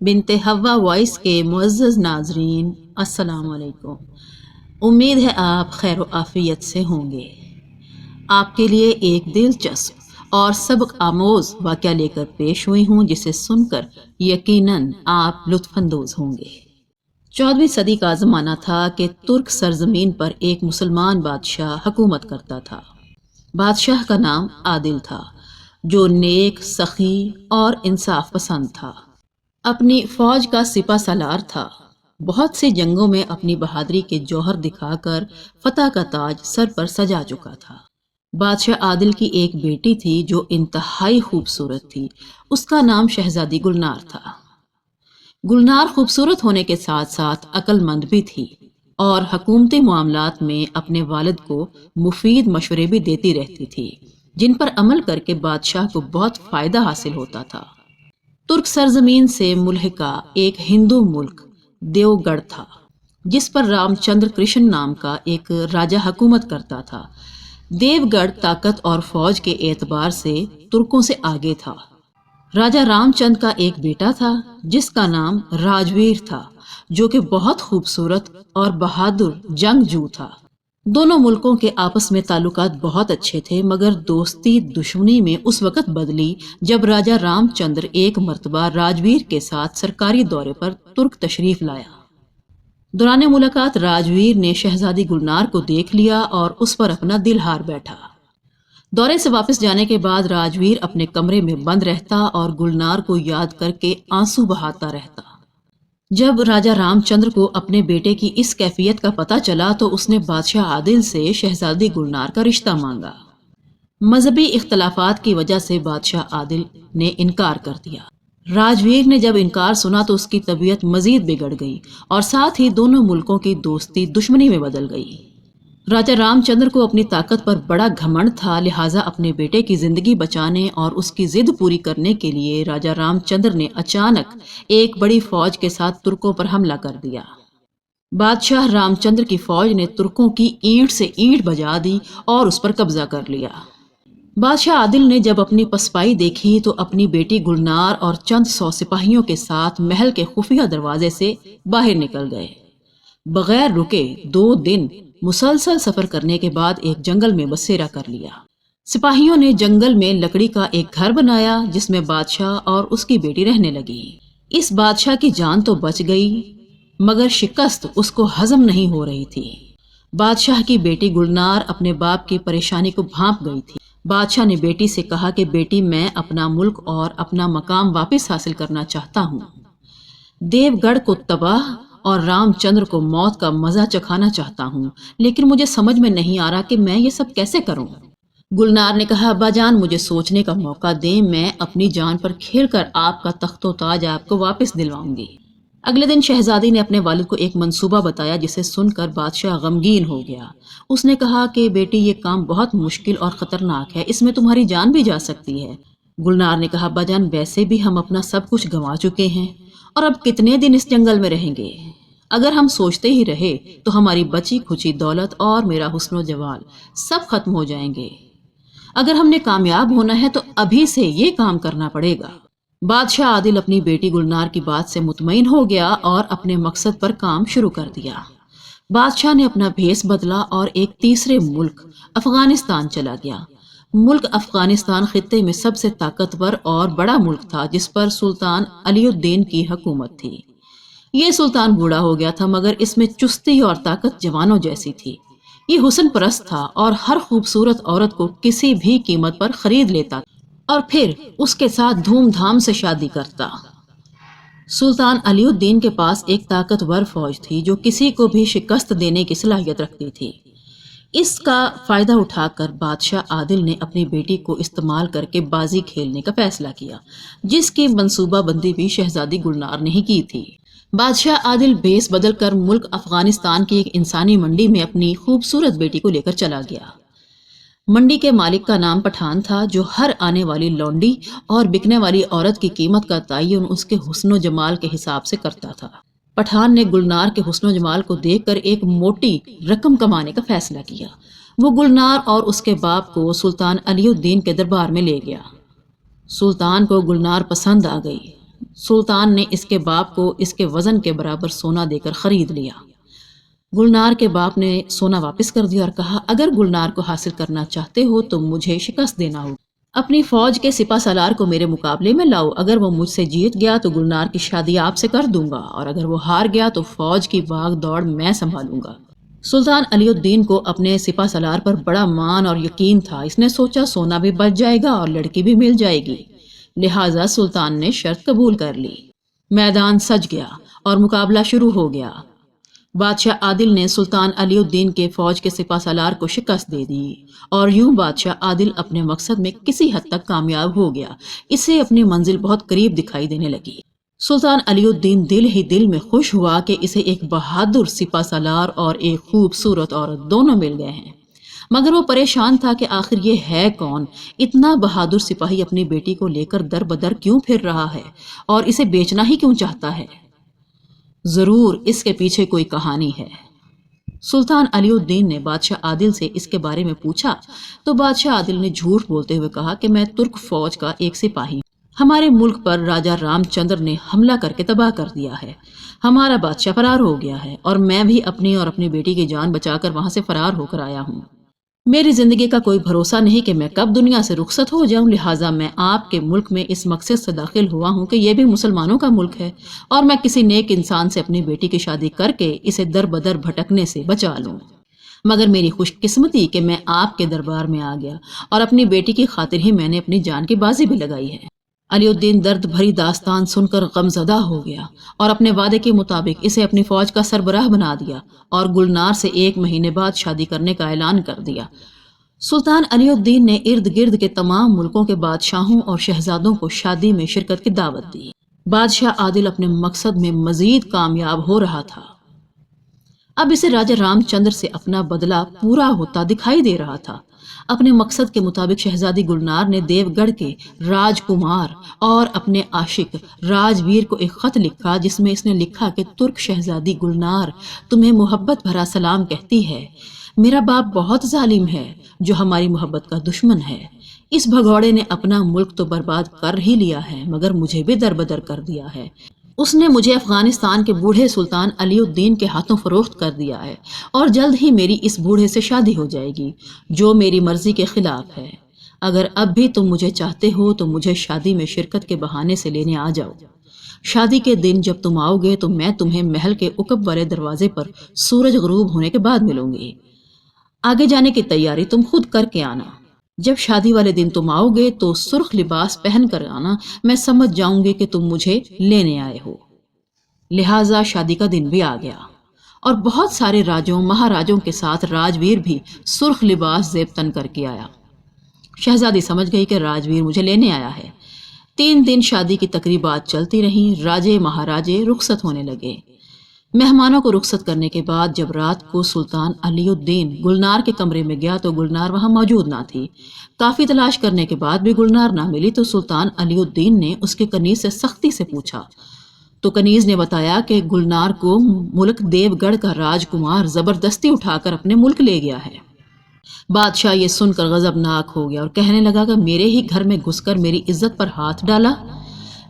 بنت ہوا وائس کے معزز ناظرین، السلام علیکم۔ امید ہے آپ خیر و عافیت سے ہوں گے۔ آپ کے لیے ایک دلچسپ اور سبق آموز واقعہ لے کر پیش ہوئی ہوں، جسے سن کر یقیناً آپ لطف اندوز ہوں گے۔ 14ویں صدی کا زمانہ تھا کہ ترک سرزمین پر ایک مسلمان بادشاہ حکومت کرتا تھا۔ بادشاہ کا نام عادل تھا، جو نیک، سخی اور انصاف پسند تھا۔ اپنی فوج کا سپہ سالار تھا۔ بہت سی جنگوں میں اپنی بہادری کے جوہر دکھا کر فتح کا تاج سر پر سجا چکا تھا۔ بادشاہ عادل کی ایک بیٹی تھی جو انتہائی خوبصورت تھی۔ اس کا نام شہزادی گلنار تھا۔ گلنار خوبصورت ہونے کے ساتھ ساتھ عقل مند بھی تھی اور حکومتی معاملات میں اپنے والد کو مفید مشورے بھی دیتی رہتی تھی، جن پر عمل کر کے بادشاہ کو بہت فائدہ حاصل ہوتا تھا۔ ترک سرزمین سے ملحقہ ایک ہندو ملک دیو گڑھ تھا، جس پر رام چندر کرشن نام کا ایک راجہ حکومت کرتا تھا۔ دیو گڑھ طاقت اور فوج کے اعتبار سے ترکوں سے آگے تھا۔ راجہ رام چند کا ایک بیٹا تھا جس کا نام راجویر تھا، جو کہ بہت خوبصورت اور بہادر جنگجو تھا۔ دونوں ملکوں کے آپس میں تعلقات بہت اچھے تھے، مگر دوستی دشمنی میں اس وقت بدلی جب راجہ رام چندر ایک مرتبہ راجویر کے ساتھ سرکاری دورے پر ترک تشریف لایا۔ دوران ملاقات راجویر نے شہزادی گلنار کو دیکھ لیا اور اس پر اپنا دل ہار بیٹھا۔ دورے سے واپس جانے کے بعد راجویر اپنے کمرے میں بند رہتا اور گلنار کو یاد کر کے آنسو بہاتا رہتا۔ جب راجہ رام چندر کو اپنے بیٹے کی اس کیفیت کا پتہ چلا تو اس نے بادشاہ عادل سے شہزادی گلنار کا رشتہ مانگا۔ مذہبی اختلافات کی وجہ سے بادشاہ عادل نے انکار کر دیا۔ راجویر نے جب انکار سنا تو اس کی طبیعت مزید بگڑ گئی اور ساتھ ہی دونوں ملکوں کی دوستی دشمنی میں بدل گئی۔ راجہ رام چندر کو اپنی طاقت پر بڑا گھمنڈ تھا، لہٰذا اپنے بیٹے کی زندگی بچانے اور اس کی ضد پوری کرنے کے لیے راجہ رام چندر نے اچانک ایک بڑی فوج کے ساتھ ترکوں پر حملہ کر دیا۔ بادشاہ رام چندر کی فوج نے ترکوں کی اینٹ سے اینٹ بجا دی اور اس پر قبضہ کر لیا۔ بادشاہ عادل نے جب اپنی پسپائی دیکھی تو اپنی بیٹی گلنار اور چند 100 سپاہیوں کے ساتھ محل کے خفیہ دروازے سے باہر نکل گئے۔ بغیر رکے 2 دن مسلسل سفر کرنے کے بعد ایک جنگل میں بسیرا کر لیا۔ سپاہیوں نے جنگل میں لکڑی کا ایک گھر بنایا جس میں بادشاہ اور اس کی بیٹی رہنے لگی۔ اس بادشاہ کی جان تو بچ گئی، مگر شکست اس کو ہضم نہیں ہو رہی تھی۔ بادشاہ کی بیٹی گلنار اپنے باپ کی پریشانی کو بھانپ گئی تھی۔ بادشاہ نے بیٹی سے کہا کہ بیٹی، میں اپنا ملک اور اپنا مقام واپس حاصل کرنا چاہتا ہوں۔ دیو گڑھ کو تباہ اور رام چندر کو موت کا مزہ چکھانا چاہتا ہوں، لیکن مجھے سمجھ میں نہیں آ رہا کہ میں یہ سب کیسے کروں۔ گلنار نے کہا، ابا جان، مجھے سوچنے کا موقع دیں، میں اپنی جان پر کھیل کر آپ کا تخت و تاج آپ کو واپس دلواؤں گی۔ اگلے دن شہزادی نے اپنے والد کو ایک منصوبہ بتایا جسے سن کر بادشاہ غمگین ہو گیا۔ اس نے کہا کہ بیٹی، یہ کام بہت مشکل اور خطرناک ہے، اس میں تمہاری جان بھی جا سکتی ہے۔ گلنار نے کہا، ابا جان، ویسے بھی ہم اپنا سب کچھ گنوا چکے ہیں اور اب کتنے دن اس جنگل میں رہیں گے؟ اگر ہم سوچتے ہی رہے تو ہماری بچی کھچی دولت اور میرا حسن و جمال سب ختم ہو جائیں گے۔ اگر ہم نے کامیاب ہونا ہے تو ابھی سے یہ کام کرنا پڑے گا۔ بادشاہ عادل اپنی بیٹی گلنار کی بات سے مطمئن ہو گیا اور اپنے مقصد پر کام شروع کر دیا۔ بادشاہ نے اپنا بھیس بدلا اور ایک تیسرے ملک افغانستان چلا گیا۔ ملک افغانستان خطے میں سب سے طاقتور اور بڑا ملک تھا، جس پر سلطان علی الدین کی حکومت تھی۔ یہ سلطان بوڑھا ہو گیا تھا، مگر اس میں چستی اور طاقت جوانوں جیسی تھی۔ یہ حسن پرست تھا اور ہر خوبصورت عورت کو کسی بھی قیمت پر خرید لیتا اور پھر اس کے ساتھ دھوم دھام سے شادی کرتا۔ سلطان علی الدین کے پاس ایک طاقتور فوج تھی جو کسی کو بھی شکست دینے کی صلاحیت رکھتی تھی۔ اس کا فائدہ اٹھا کر بادشاہ عادل نے اپنی بیٹی کو استعمال کر کے بازی کھیلنے کا فیصلہ کیا، جس کی منصوبہ بندی بھی شہزادی گلنار نے ہی کی تھی۔ بادشاہ عادل بھیس بدل کر ملک افغانستان کی ایک انسانی منڈی میں اپنی خوبصورت بیٹی کو لے کر چلا گیا۔ منڈی کے مالک کا نام پٹھان تھا، جو ہر آنے والی لونڈی اور بکنے والی عورت کی قیمت کا تعین اس کے حسن و جمال کے حساب سے کرتا تھا۔ پٹھان نے گلنار کے حسن و جمال کو دیکھ کر ایک موٹی رقم کمانے کا فیصلہ کیا۔ وہ گلنار اور اس کے باپ کو سلطان علی الدین کے دربار میں لے گیا۔ سلطان کو گلنار پسند آ گئی سلطان نے اس کے باپ کو اس کے وزن کے برابر سونا دے کر خرید لیا۔ گلنار کے باپ نے سونا واپس کر دیا اور کہا اگر گلنار کو حاصل کرنا چاہتے ہو تو مجھے شکست دینا ہوگا۔ اپنی فوج کے سپہ سالار کو میرے مقابلے میں لاؤ، اگر وہ مجھ سے جیت گیا تو گلنار کی شادی آپ سے کر دوں گا، اور اگر وہ ہار گیا تو فوج کی بھاگ دوڑ میں سنبھالوں گا۔ سلطان علی الدین کو اپنے سپہ سالار پر بڑا مان اور یقین تھا۔ اس نے سوچا سونا بھی بچ جائے گا اور لڑکی بھی مل جائے گی، لہٰذا سلطان نے شرط قبول کر لی۔ میدان سج گیا اور مقابلہ شروع ہو گیا۔ بادشاہ عادل نے سلطان علی الدین کے فوج کے سپہ سالار کو شکست دے دی، اور یوں بادشاہ عادل اپنے مقصد میں کسی حد تک کامیاب ہو گیا۔ اسے اپنی منزل بہت قریب دکھائی دینے لگی۔ سلطان علی الدین دل ہی دل میں خوش ہوا کہ اسے ایک بہادر سپہ سالار اور ایک خوبصورت عورت دونوں مل گئے ہیں، مگر وہ پریشان تھا کہ آخر یہ ہے کون؟ اتنا بہادر سپاہی اپنی بیٹی کو لے کر در بدر کیوں پھر رہا ہے اور اسے بیچنا ہی کیوں چاہتا ہے؟ ضرور اس کے پیچھے کوئی کہانی ہے۔ سلطان علی الدین نے بادشاہ عادل سے اس کے بارے میں پوچھا تو بادشاہ عادل نے جھوٹ بولتے ہوئے کہا کہ میں ترک فوج کا ایک سپاہی ہوں۔ ہمارے ملک پر راجہ رام چندر نے حملہ کر کے تباہ کر دیا ہے، ہمارا بادشاہ فرار ہو گیا ہے، اور میں بھی اپنی اور اپنی بیٹی کی جان بچا کر وہاں سے فرار ہو کر آیا ہوں۔ میری زندگی کا کوئی بھروسہ نہیں کہ میں کب دنیا سے رخصت ہو جاؤں، لہٰذا میں آپ کے ملک میں اس مقصد سے داخل ہوا ہوں کہ یہ بھی مسلمانوں کا ملک ہے، اور میں کسی نیک انسان سے اپنی بیٹی کی شادی کر کے اسے در بدر بھٹکنے سے بچا لوں۔ مگر میری خوش قسمتی کہ میں آپ کے دربار میں آ گیا، اور اپنی بیٹی کی خاطر ہی میں نے اپنی جان کی بازی بھی لگائی ہے۔ علی الدین درد بھری داستان سن کر غمزدہ ہو گیا اور اپنے وعدے کے مطابق اسے اپنی فوج کا سربراہ بنا دیا اور گلنار سے 1 مہینے بعد شادی کرنے کا اعلان کر دیا۔ سلطان علی الدین نے ارد گرد کے تمام ملکوں کے بادشاہوں اور شہزادوں کو شادی میں شرکت کی دعوت دی۔ بادشاہ عادل اپنے مقصد میں مزید کامیاب ہو رہا تھا۔ اب اسے راجہ رام چندر سے اپنا بدلہ پورا ہوتا دکھائی دے رہا تھا۔ اپنے مقصد کے مطابق شہزادی گلنار نے دیو گڑھ کے راج کمار اور اپنے عاشق راجویر کو ایک خط لکھا، جس میں اس نے لکھا کہ ترک شہزادی گلنار تمہیں محبت بھرا سلام کہتی ہے۔ میرا باپ بہت ظالم ہے جو ہماری محبت کا دشمن ہے۔ اس بھگوڑے نے اپنا ملک تو برباد کر ہی لیا ہے، مگر مجھے بھی دربدر کر دیا ہے۔ اس نے مجھے افغانستان کے بوڑھے سلطان علی الدین کے ہاتھوں فروخت کر دیا ہے، اور جلد ہی میری اس بوڑھے سے شادی ہو جائے گی جو میری مرضی کے خلاف ہے۔ اگر اب بھی تم مجھے چاہتے ہو تو مجھے شادی میں شرکت کے بہانے سے لینے آ جاؤ۔ شادی کے دن جب تم آؤ گے تو میں تمہیں محل کے عقب والے دروازے پر سورج غروب ہونے کے بعد ملوں گی۔ آگے جانے کی تیاری تم خود کر کے آنا۔ جب شادی والے دن تم آؤ گے تو سرخ لباس پہن کر آنا، میں سمجھ جاؤں گی کہ تم مجھے لینے آئے ہو۔ لہٰذا شادی کا دن بھی آ گیا، اور بہت سارے راجوں مہاراجوں کے ساتھ راجویر بھی سرخ لباس زیب تن کر کے آیا۔ شہزادی سمجھ گئی کہ راجویر مجھے لینے آیا ہے۔ 3 دن شادی کی تقریبات چلتی رہیں، راجے مہاراجے رخصت ہونے لگے۔ مہمانوں کو رخصت کرنے کے بعد جب رات کو سلطان علی الدین گلنار کے کمرے میں گیا تو گلنار وہاں موجود نہ تھی۔ کافی تلاش کرنے کے بعد بھی گلنار نہ ملی تو سلطان علی الدین نے اس کے کنیز سے سختی سے پوچھا تو کنیز نے بتایا کہ گلنار کو ملک دیو گڑھ کا راج کمار زبردستی اٹھا کر اپنے ملک لے گیا ہے۔ بادشاہ یہ سن کر غضبناک ہو گیا اور کہنے لگا کہ میرے ہی گھر میں گھس کر میری عزت پر ہاتھ ڈالا،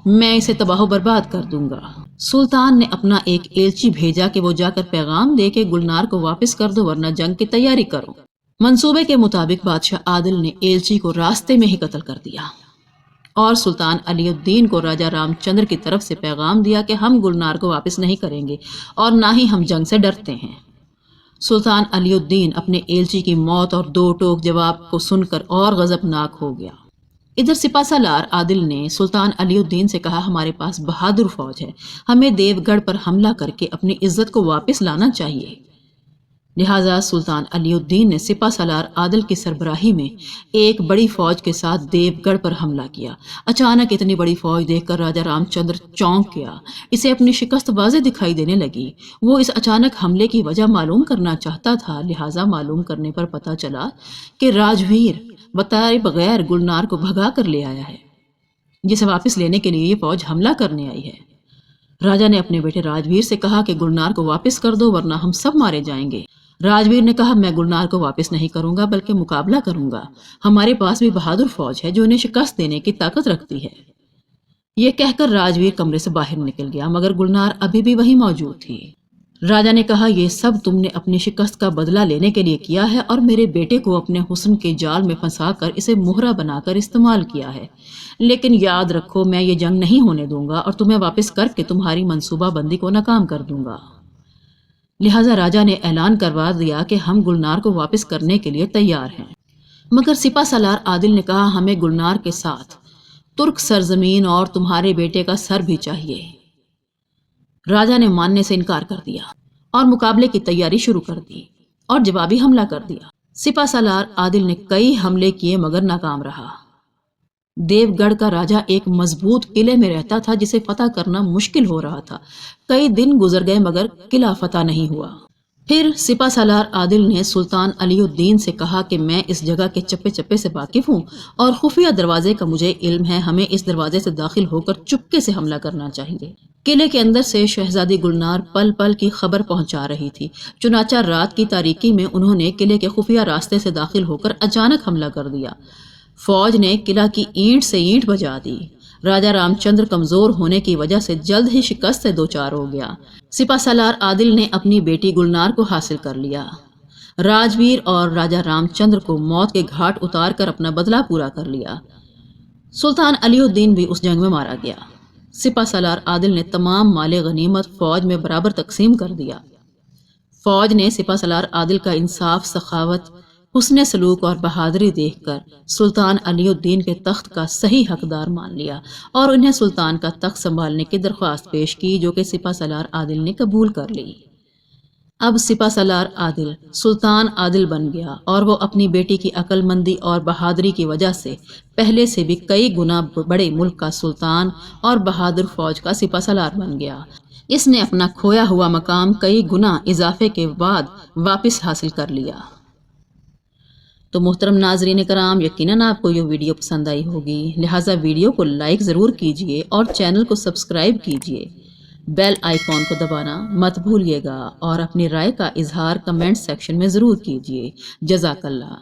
میں اسے تباہ و برباد کر دوں گا۔ سلطان نے اپنا ایک ایلچی بھیجا کہ وہ جا کر پیغام دے کہ گلنار کو واپس کر دو ورنہ جنگ کی تیاری کرو۔ منصوبے کے مطابق بادشاہ عادل نے ایلچی کو راستے میں ہی قتل کر دیا، اور سلطان علی الدین کو راجہ رام چندر کی طرف سے پیغام دیا کہ ہم گلنار کو واپس نہیں کریں گے اور نہ ہی ہم جنگ سے ڈرتے ہیں۔ سلطان علی الدین اپنے ایلچی کی موت اور 2 ٹوک جواب کو سن کر اور غضبناک ہو گیا۔ ادھر سپہ سالار عادل نے سلطان علی الدین سے کہا ہمارے پاس بہادر فوج ہے، ہمیں دیو گڑھ پر حملہ کر کے اپنی عزت کو واپس لانا چاہیے۔ لہٰذا سلطان علی الدین نے سپہ سالار عادل کی سربراہی میں ایک بڑی فوج کے ساتھ دیو گڑھ پر حملہ کیا۔ اچانک اتنی بڑی فوج دیکھ کر راجہ رام چندر چونک گیا، اسے اپنی شکست واضح دکھائی دینے لگی۔ وہ اس اچانک حملے کی وجہ معلوم کرنا چاہتا تھا، لہٰذا معلوم کرنے پر پتہ چلا کہ راجویر بتائے بغیر گلنار کو بھگا کر لے آیا ہے، جسے واپس لینے کے لیے یہ فوج حملہ کرنے آئی ہے۔ راجہ نے اپنے بیٹے راجویر سے کہا کہ گلنار کو واپس کر دو ورنہ ہم سب مارے جائیں گے۔ راجویر نے کہا میں گلنار کو واپس نہیں کروں گا بلکہ مقابلہ کروں گا، ہمارے پاس بھی بہادر فوج ہے جو انہیں شکست دینے کی طاقت رکھتی ہے۔ یہ کہہ کر راجویر کمرے سے باہر نکل گیا، مگر گلنار ابھی بھی وہیں موجود تھی۔ راجا نے کہا، یہ سب تم نے اپنی شکست کا بدلہ لینے کے لیے کیا ہے اور میرے بیٹے کو اپنے حسن کے جال میں پھنسا کر اسے مہرہ بنا کر استعمال کیا ہے، لیکن یاد رکھو میں یہ جنگ نہیں ہونے دوں گا اور تمہیں واپس کر کے تمہاری منصوبہ بندی کو ناکام کر دوں گا۔ لہٰذا راجا نے اعلان کروا دیا کہ ہم گلنار کو واپس کرنے کے لیے تیار ہیں، مگر سپہ سالار عادل نے کہا، ہمیں گلنار کے ساتھ ترک سرزمین اور تمہارے بیٹے کا سر بھی چاہیے۔ راجا نے ماننے سے انکار کر دیا اور مقابلے کی تیاری شروع کر دی اور جوابی حملہ کر دیا۔ سپہ سالار عادل نے کئی حملے کیے مگر ناکام رہا۔ دیو گڑھ کا راجا ایک مضبوط قلعے میں رہتا تھا جسے فتح کرنا مشکل ہو رہا تھا۔ کئی دن گزر گئے مگر قلعہ فتح نہیں ہوا۔ پھر سپہ سالار عادل نے سلطان علی الدین سے کہا کہ میں اس جگہ کے چپے چپے سے واقف ہوں اور خفیہ دروازے کا مجھے علم ہے، ہمیں اس دروازے سے داخل ہو کر چپکے سے حملہ کرنا چاہیے۔ قلعے کے اندر سے شہزادی گلنار پل پل کی خبر پہنچا رہی تھی، چنانچہ رات کی تاریکی میں انہوں نے قلعے کے خفیہ راستے سے داخل ہو کر اچانک حملہ کر دیا۔ فوج نے قلعہ کی اینٹ سے اینٹ بجا دی۔ راجا رام چندر کمزور ہونے کی وجہ سے جلد ہی شکست سے دوچار ہو گیا۔ سپہ سالار عادل نے اپنی بیٹی گلنار کو حاصل کر لیا۔ راجویر اور راجا رام چندر کو موت کے گھاٹ اتار کر اپنا بدلہ پورا کر لیا۔ سلطان علی الدین بھی اس جنگ میں مارا گیا۔ سپہ سالار عادل نے تمام مال غنیمت فوج میں برابر تقسیم کر دیا۔ فوج نے سپہ سالار عادل کا انصاف، سخاوت، حسن سلوک اور بہادری دیکھ کر سلطان علی الدین کے تخت کا صحیح حقدار مان لیا اور انہیں سلطان کا تخت سنبھالنے کی درخواست پیش کی، جو کہ سپہ سالار عادل نے قبول کر لی۔ اب سپہ سالار عادل سلطان عادل بن گیا اور وہ اپنی بیٹی کی عقل مندی اور بہادری کی وجہ سے پہلے سے بھی کئی گنا بڑے ملک کا سلطان اور بہادر فوج کا سپہ سالار بن گیا۔ اس نے اپنا کھویا ہوا مقام کئی گنا اضافے کے بعد واپس حاصل کر لیا۔ تو محترم ناظرین کرام، یقیناً آپ کو یہ ویڈیو پسند آئی ہوگی، لہٰذا ویڈیو کو لائک ضرور کیجئے اور چینل کو سبسکرائب کیجئے۔ بیل آئیکن کو دبانا مت بھولیے گا اور اپنی رائے کا اظہار کمنٹ سیکشن میں ضرور کیجئے۔ جزاک اللہ۔